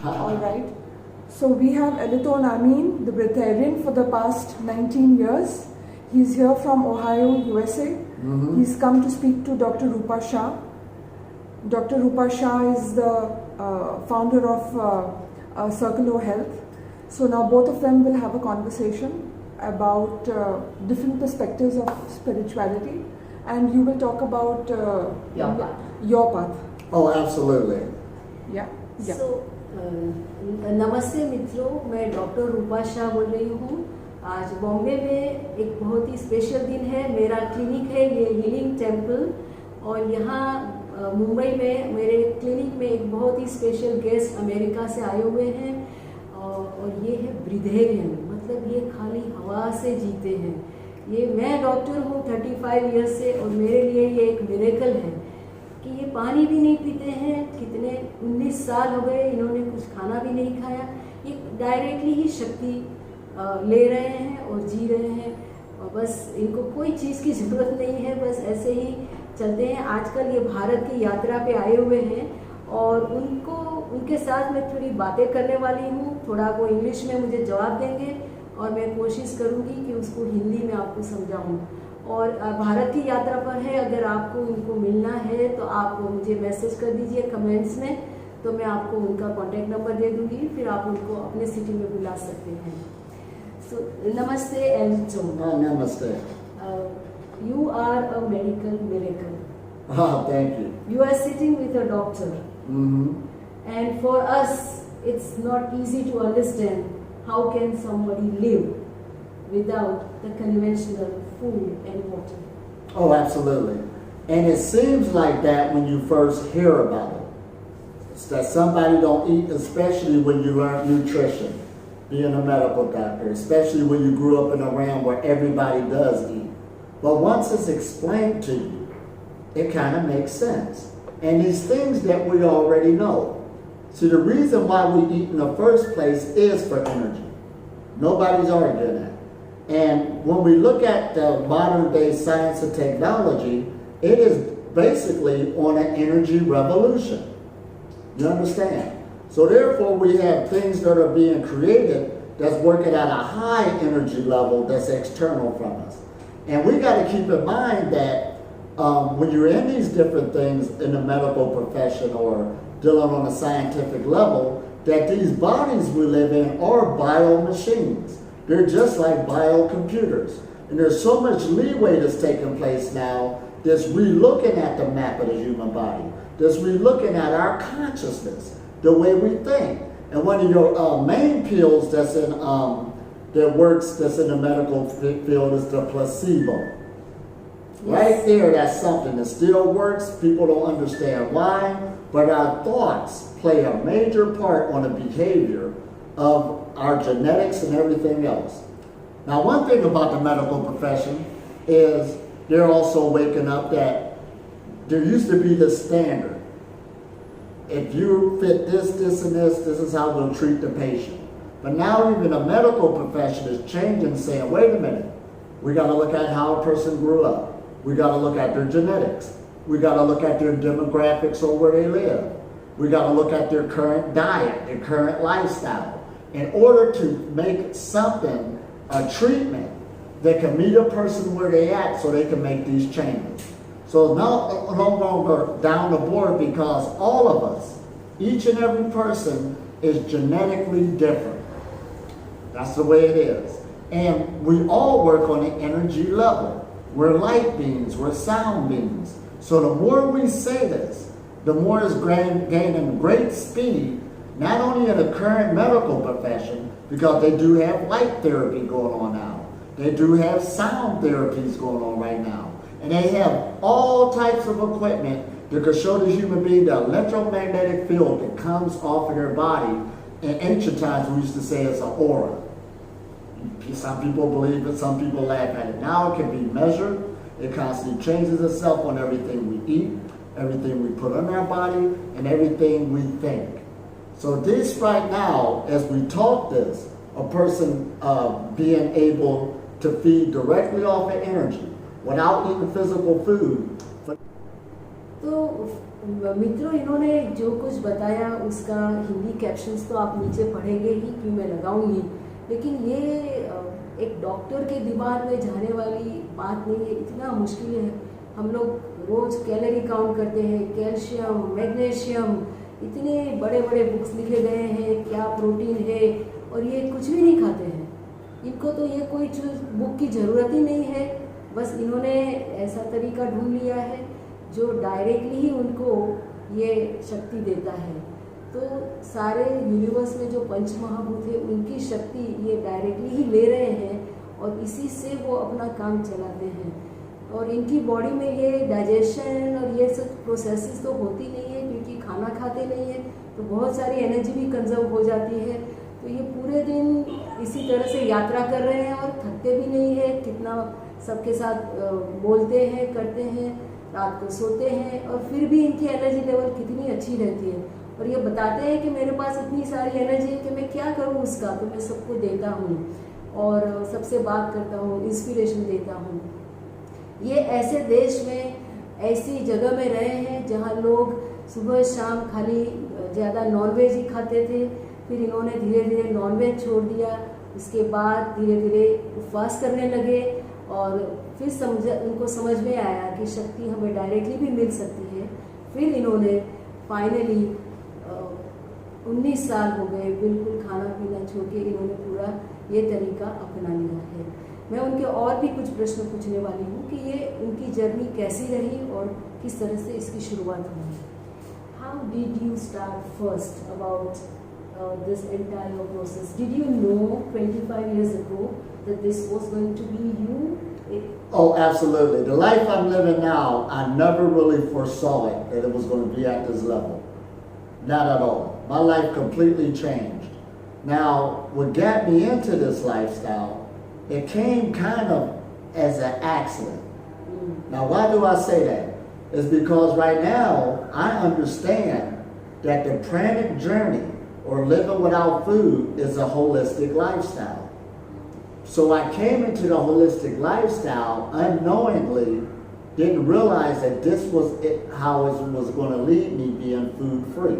All right. So we have Elitom El Amin, the Breatharian, for the past 19 years. He's here from Ohio, USA. He's come to speak to Dr. Rupa Shah. Dr. Rupa Shah is the founder of Circle O Health. So now both of them will have a conversation about different perspectives of spirituality, and you will talk about your path. Oh, absolutely. Yeah. So, नमस्ते मित्रों, मैं doctor रूपा शाह बोल रही हूँ। आज बॉम्बे में एक बहुत ही स्पेशल दिन है। मेरा क्लिनिक है ये हीलिंग टेम्पल, और यहाँ मुंबई में मेरे क्लिनिक में एक बहुत ही स्पेशल गेस्ट अमेरिका से आए हुए हैं, और ये है ब्रीथेरियन, मतलब ये खाली हवा से जीते हैं। ये मैं डॉक्टर हूँ 35 ईयर्स से, और मेरे लिए ये एक मिरेकल है कि ये पानी भी नहीं पीते हैं। कितने 19 साल हो गए, इन्होंने कुछ खाना भी नहीं खाया। ये डायरेक्टली ही शक्ति ले रहे हैं और जी रहे हैं, और बस इनको कोई चीज़ की ज़रूरत नहीं है, बस ऐसे ही चलते हैं। आजकल ये भारत की यात्रा पे आए हुए हैं, और उनके साथ मैं थोड़ी बातें करने वाली हूँ। थोड़ा वो इंग्लिश में मुझे जवाब देंगे, और मैं कोशिश करूँगी कि उसको हिंदी में आपको समझाऊँ। और भारत की यात्रा पर है, अगर आपको उनको मिलना है तो आप मुझे मैसेज कर दीजिए कमेंट्स में, तो मैं आपको उनका कॉन्टैक्ट नंबर दे दूँगी, फिर आप उनको अपने सिटी में बुला सकते हैं। सो नमस्ते एलिटोम। Namaste. You are a medical miracle. Thank you. You are sitting with a doctor. And for us, it's not easy to understand how can somebody live without the conventional food and water. Oh, absolutely. And it seems like that when you first hear about it. It's that somebody don't eat, especially when you learn nutrition, being a medical doctor, especially when you grew up in a realm where everybody does eat. But once it's explained to you, it kind of makes sense. And these things that we already know. See, the reason why we eat in the first place is for energy. Nobody's arguing that. And when we look at the modern day science and technology, it is basically on an energy revolution. You understand? So therefore we have things that are being created that's working at a high energy level that's external from us. And we got to keep in mind that when you're in these different things in the medical profession or dealing on a scientific level, that these bodies we live in are bio-machines. They're just like biocomputers. And there's so much leeway that's taking place now that's re-looking at the map of the human body, that's re-looking at our consciousness, the way we think. And one of your main pills that's in that works, that's in the medical field, is the placebo. Yes. Right there, that's something that still works. People don't understand why, but our thoughts play a major part on the behavior of our genetics and everything else. Now, one thing about the medical profession is they're also waking up that there used to be this standard. If you fit this, this, and this is how we'll treat the patient. But now even the medical profession is changing, saying, wait a minute, we got to look at how a person grew up. We got to look at their genetics. We got to look at their demographics or where they live. We got to look at their current diet, their current lifestyle, in order to make something, a treatment, that can meet a person where they at so they can make these changes. So no longer down the board, because all of us, each and every person, is genetically different. That's the way it is. And we all work on an energy level. We're light beings, we're sound beings. So the more we say this, the more it's gaining great speed, not only in the current medical profession, because they do have light therapy going on now. They do have sound therapies going on right now. And they have all types of equipment that can show the human being the electromagnetic field that comes off of their body. In ancient times, we used to say it's an aura. Some people believe it, some people laugh at it. Now it can be measured. It constantly changes itself on everything we eat, everything we put on our body, and everything we think. So this right now, as we talk this, a person being able to feed directly off of energy without eating physical food. तो मित्रों, इन्होंने जो कुछ बताया उसका Hindi captions तो आप नीचे पढ़ेंगे ही कि मैं लगाऊंगी, लेकिन ये एक डॉक्टर के दिमाग में जाने वाली बात नहीं है, इतना मुश्किल है। हम लोग रोज कैलोरी काउंट करते हैं, कैल्शियम, मैग्नीशियम, इतने बड़े बड़े बुक्स लिखे गए हैं क्या प्रोटीन है, और ये कुछ भी नहीं खाते हैं। इनको तो ये कोई बुक की ज़रूरत ही नहीं है, बस इन्होंने ऐसा तरीका ढूंढ लिया है जो डायरेक्टली ही उनको ये शक्ति देता है। तो सारे यूनिवर्स में जो पंच महाभूत है उनकी शक्ति ये डायरेक्टली ही ले रहे हैं और इसी से वो अपना काम चलाते हैं। और इनकी बॉडी में ये डाइजेशन और ये सब प्रोसेसेस तो होती नहीं है क्योंकि खाना खाते नहीं है, तो बहुत सारी एनर्जी भी कंजर्व हो जाती है। तो ये पूरे दिन इसी तरह से यात्रा कर रहे हैं और थकते भी नहीं है, कितना सबके साथ बोलते हैं, करते हैं, रात को सोते हैं, और फिर भी इनकी एनर्जी लेवल कितनी अच्छी रहती है। और ये बताते हैं कि मेरे पास इतनी सारी एनर्जी है कि मैं क्या करूं उसका, तो मैं सबको देता हूं और सबसे बात करता हूं, इंस्पिरेशन देता हूं। ये ऐसे देश में, ऐसी जगह में रहे हैं जहां लोग सुबह शाम खाली ज़्यादा नॉनवेज ही खाते थे, फिर इन्होंने धीरे धीरे नॉनवेज छोड़ दिया, उसके बाद धीरे धीरे उपवास करने लगे और फिर उनको समझ में आया कि शक्ति हमें डायरेक्टली भी मिल सकती है। फिर इन्होंने फाइनली 19 साल हो गए बिल्कुल खाना पीना छोड़ के इन्होंने पूरा ये तरीका अपना लिया है। मैं उनके और भी कुछ प्रश्न पूछने वाली हूँ कि ये उनकी जर्नी कैसी रही और किस तरह से इसकी शुरुआत हुई। How did you start first about this entire process? Did you know 25 years ago that this was going to be you? Oh, absolutely. The life I'm living now, I never really foresaw it, that it was going to be at this level. Not at all. My life completely changed. Now, what got me into this lifestyle, it came kind of as an accident. Now, why do I say that? It's because right now, I understand that the pranic journey or living without food is a holistic lifestyle. So I came into the holistic lifestyle unknowingly, didn't realize that this was how it was going to lead me being food free.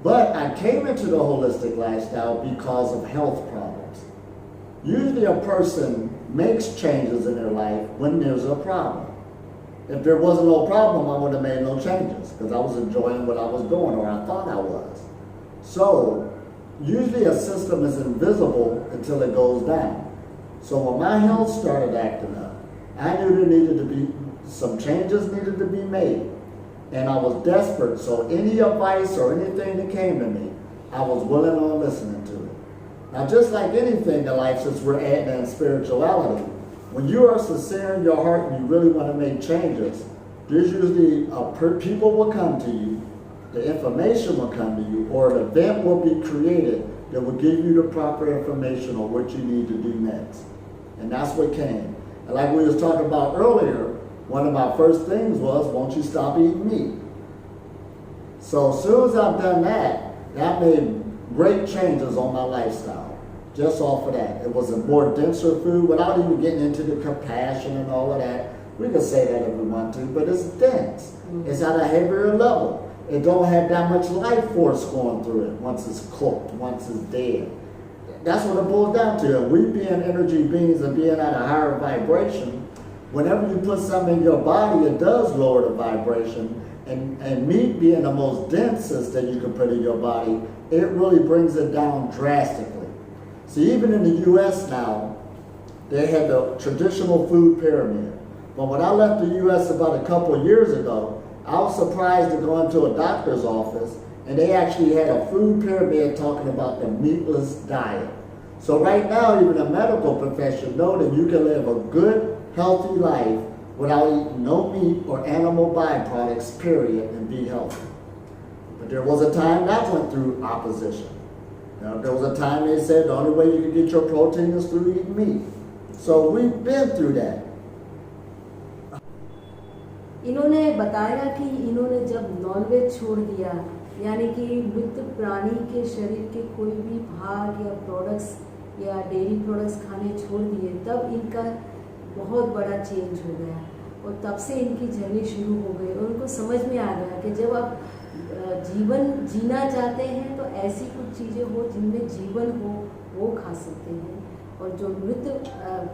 But I came into the holistic lifestyle because of health problems. Usually a person makes changes in their life when there's a problem. If there wasn't no problem, I would have made no changes because I was enjoying what I was doing, or I thought I was. So, usually a system is invisible until it goes down. So when my health started acting up, I knew there needed to be, some changes needed to be made. And I was desperate, so any advice or anything that came to me, I was willing on listening to it. Now just like anything in life, since we're adding in spirituality, when you are sincere in your heart and you really want to make changes, there's usually people will come to you, the information will come to you, or an event will be created that will give you the proper information on what you need to do next. And that's what came. And like we was talking about earlier, one of my first things was, won't you stop eating meat? So as soon as I've done that, that made great changes on my lifestyle. Just off of that. It was a more denser food without even getting into the compassion and all of that. We could say that if we want to, but it's dense. It's at a heavier level. It don't have that much life force going through it once it's cooked, once it's dead. That's what it boils down to. We being energy beings and being at a higher vibration, whenever you put something in your body, it does lower the vibration. And meat being the most densest that you can put in your body, it really brings it down drastically. See, even in the U.S. now, they had the traditional food pyramid. But when I left the U.S. about a couple of years ago, I was surprised to go into a doctor's office and they actually had a food pyramid talking about the meatless diet. So right now, even the medical profession know that you can live a good, healthy life without eating no meat or animal byproducts, period, and be healthy. But there was a time that went through opposition. Now, there was a time they said the only way you can get your protein is through eating meat. So we've been through that. इन्होंने बताया कि इन्होंने जब nonveg छोड़ दिया, यानी कि मृत प्राणी के शरीर के कोई भी भाग या प्रोडक्ट्स या डेयरी प्रोडक्ट्स खाने छोड़ दिए, तब इनका बहुत बड़ा चेंज हो गया और तब से इनकी जर्नी शुरू हो गई और उनको समझ में आ गया कि जब आप जीवन जीना चाहते हैं तो ऐसी कुछ चीज़ें हो जिनमें जीवन हो वो खा सकते हैं, और जो मृत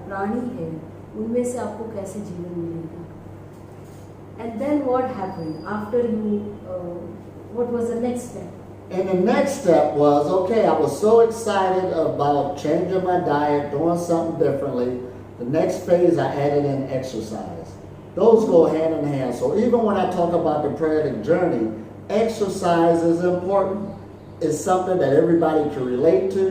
प्राणी है उनमें से आपको कैसे जीवन मिलेगा. And then what happened after you, what was the next step? And the next step was, okay, I was so excited about changing my diet, doing something differently. The next phase, I added in exercise. Those go hand in hand. So even when I talk about the Breatharian journey, exercise is important. It's something that everybody can relate to.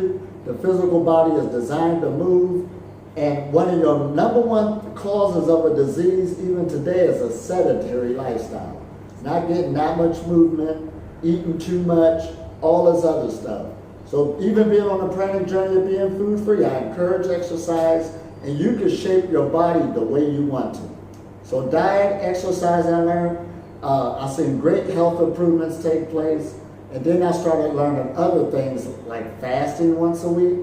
The physical body is designed to move. And one of your number one causes of a disease even today is a sedentary lifestyle. Not getting that much movement, eating too much, all this other stuff. So even being on a Breatharian journey of being food free, I encourage exercise, and you can shape your body the way you want to. So diet, exercise, I learned. I've seen great health improvements take place. And then I started learning other things like fasting once a week.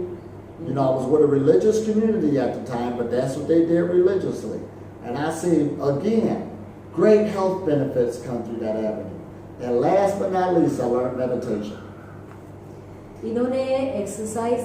You know, I was with a religious community at the time, but that's what they did religiously. And I see, again, great health benefits come through that avenue. And last but not least, I learned meditation. इन्होंने exercise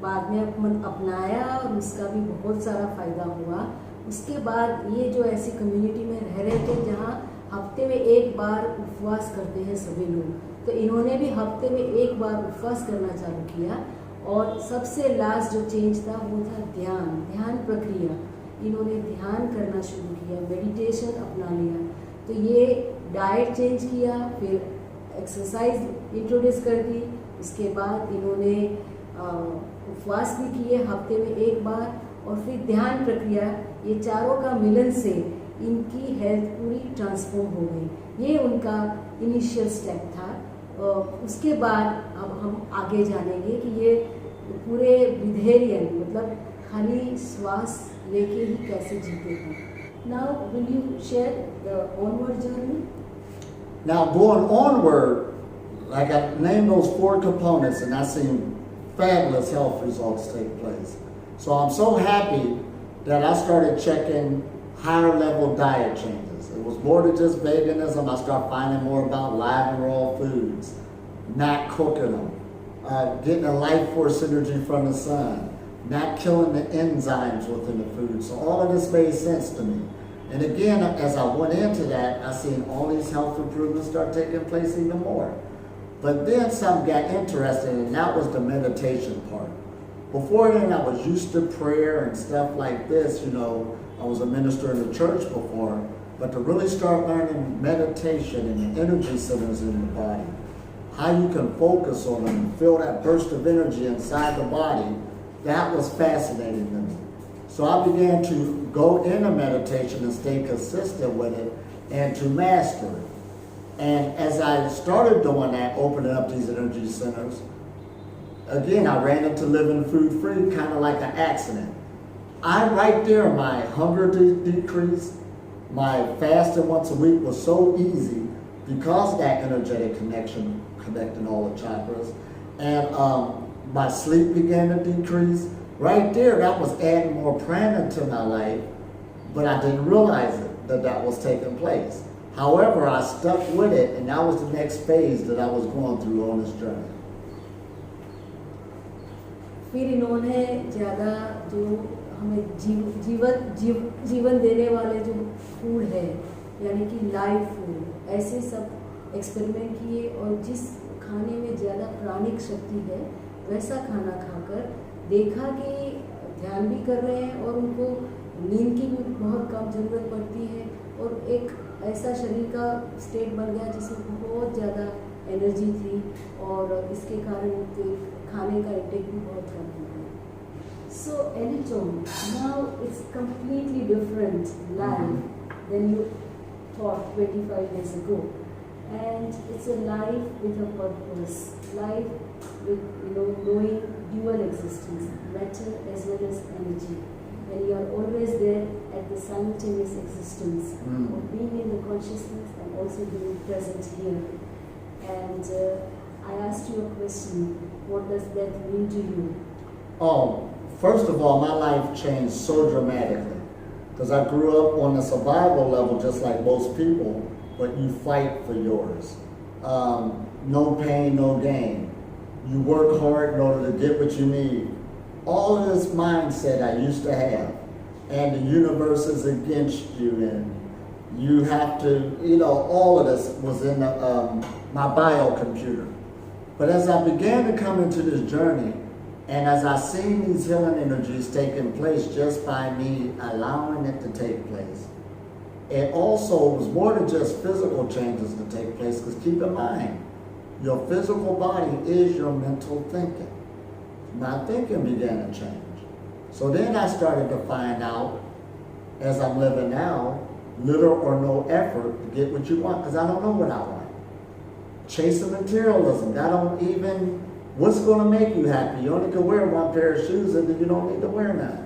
बाद में अपनाया और उसका भी बहुत सारा फ़ायदा हुआ. उसके बाद ये जो ऐसी कम्युनिटी में रह रहे थे जहाँ हफ्ते में एक बार उपवास करते हैं सभी लोग, तो इन्होंने भी हफ्ते में एक बार उपवास करना चालू किया. और सबसे लास्ट जो चेंज था वो था ध्यान प्रक्रिया. इन्होंने ध्यान करना शुरू किया, मेडिटेशन अपना लिया. तो ये डाइट चेंज किया, फिर एक्सरसाइज इंट्रोड्यूस कर दी. उसके बाद इन्होंने उपवास भी किए हफ्ते में एक बार, और फिर ध्यान प्रक्रिया. ये चारों का मिलन से इनकी हेल्थ पूरी ट्रांसफॉर्म हो गई. ये उनका इनिशियल स्टेप था. उसके बाद अब हम आगे जानेंगे कि ये पूरे ब्रीथेरियन मतलब खाली श्वास लेके ही कैसे जीते हैं. Now will you share the onward journey. Now going onward, like I named those 4 components, and I've seen fabulous health results take place. So I'm so happy that I started checking higher level diet changes. It was more than just veganism. I started finding more about live and raw foods, not cooking them, getting a life force energy from the sun, not killing the enzymes within the food. So all of this made sense to me. And again, as I went into that, I seen all these health improvements start taking place even more. But then something got interesting, and that was the meditation part. Before then, I was used to prayer and stuff like this. You know, I was a minister in the church before. But to really start learning meditation and the energy centers in the body, how you can focus on them and feel that burst of energy inside the body, that was fascinating to me. So I began to go into meditation and stay consistent with it and to master it. And as I started doing that, opening up these energy centers, again, I ran into living food free, kind of like an accident. Right there, my hunger decreased. My fasting once a week was so easy because of that energetic connection, connecting all the chakras. And my sleep began to decrease. Right there, that was adding more pran into my life, but I didn't realize it, that was taking place. However, I stuck with it, and that was the next phase that I was going through on this journey. फिर इन्होंने ज़्यादा जो हमें जीवन देने वाले जो food है, यानी कि लाइव फूड, ऐसे सब एक्सपेरिमेंट किए. और जिस खाने में ज़्यादा प्राणिक शक्ति है वैसा खाना खाकर देखा कि ध्यान भी कर रहे हैं और उनको नींद की भी बहुत कम ज़रूरत पड़ती है, और एक ऐसा शरीर का स्टेट बन गया जिसमें बहुत ज़्यादा एनर्जी थी, और इसके कारण खाने का इंटेक भी बहुत कम हो गया. So Elitom, now it's completely different life than you thought 25 years ago, and it's a life with a purpose, life with knowing dual existence, matter as well as energy, and you are always there at the simultaneous existence of being in the consciousness and also being present here. And I asked you a question, what does that mean to you? Oh, first of all, my life changed so dramatically. Because I grew up on a survival level just like most people, but you fight for yours. No pain, no gain. You work hard in order to get what you need. All of this mindset I used to have, and the universe is against you, and you have to, all of this was in my biocomputer. But as I began to come into this journey, and as I seen these healing energies taking place just by me allowing it to take place, it also was more than just physical changes to take place, because keep in mind, your physical body is your mental thinking. My thinking began to change. So then I started to find out, as I'm living now, little or no effort to get what you want, because I don't know what I want. Chasing materialism, that don't even, what's going to make you happy? You only can wear one pair of shoes and then you don't need to wear none.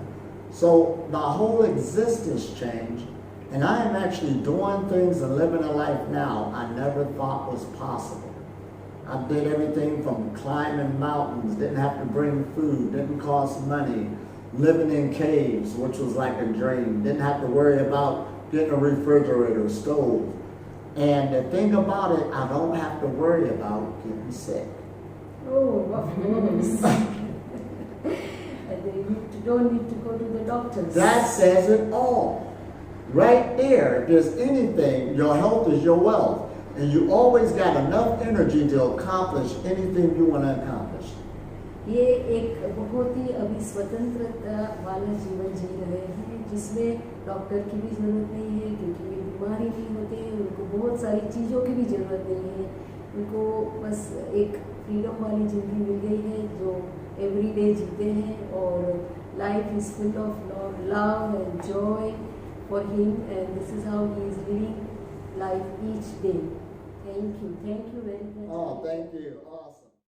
So my whole existence changed, and I am actually doing things and living a life now I never thought was possible. I did everything from climbing mountains, didn't have to bring food, didn't cost money, living in caves, which was like a dream, didn't have to worry about getting a refrigerator, stove. And the thing about it, I don't have to worry about getting sick. Oh, of course. And you don't need to go to the doctors. That says it all. Right there, if there's anything, your health is your wealth. And you always got enough energy to accomplish anything you want to accomplish. ये एक बहुत ही अभी स्वतंत्रता वाला जीवन जी रहे हैं, जिसमें डॉक्टर की भी जरूरत नहीं है, क्योंकि वे बीमारी नहीं होते हैं, उनको बहुत सारी चीज़ों की भी जरूरत नहीं है, उनको बस एक फ्रीडम वाली ज़िंदगी मिल गई है जो एवरीडे जीते हैं, और life is full of love and Joy for him, and this is how he is living life each day. Thank you very much. Oh, thank you.